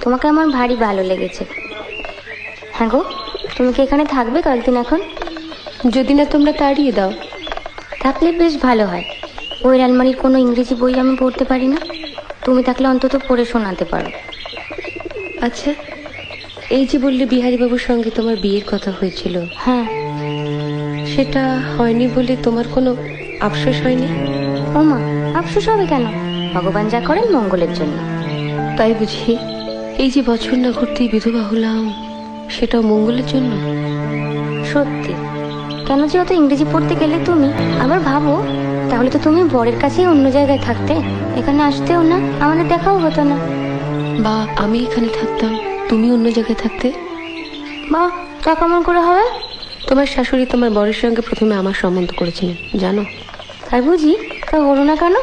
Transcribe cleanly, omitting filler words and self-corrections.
তোমাকে আমার ভারী ভালো লেগেছে। হ্যাঁ গো, তুমি কি এখানে থাকবে কয়েকদিন এখন? যদি না তোমরা তাড়িয়ে দাও। থাকলে বেশ ভালো হয়। ওই আলমারির কোনো ইংরেজি বই আমি পড়তে পারি না, তুমি থাকলে অন্তত পড়ে শোনাতে পারো। আচ্ছা, এই যে বললে বিহারীবাবুর সঙ্গে তোমার বিয়ের কথা হয়েছিল, হ্যাঁ। সেটা হয়নি বলে তোমার কোনো আফসোস হয়নি? ও মা, আফসোস হবে কেন? ভগবান যা করেন মঙ্গলের জন্য। তাই বুঝি? এই যে বছর না ঘুরতেই বিধবা হলাম, সেটাও মঙ্গলের জন্য? সত্যি। কেন যে অত ইংরেজি পড়তে গেলে তুমি? আবার ভাবো, তাহলে তো তুমি বরের কাছেই অন্য জায়গায় থাকতে, এখানে আসতেও না, আমাদের দেখাও হতো না। বা আমি এখানে থাকতাম, তুমি অন্য জায়গায় থাকতে। বা তা কেমন করে হবে? তোমার শাশুড়ি তোমার বরের সঙ্গে প্রথমে আমার সম্বন্ধ করেছিলেন, জানো? তাই বুঝি? তা হলো না কেন?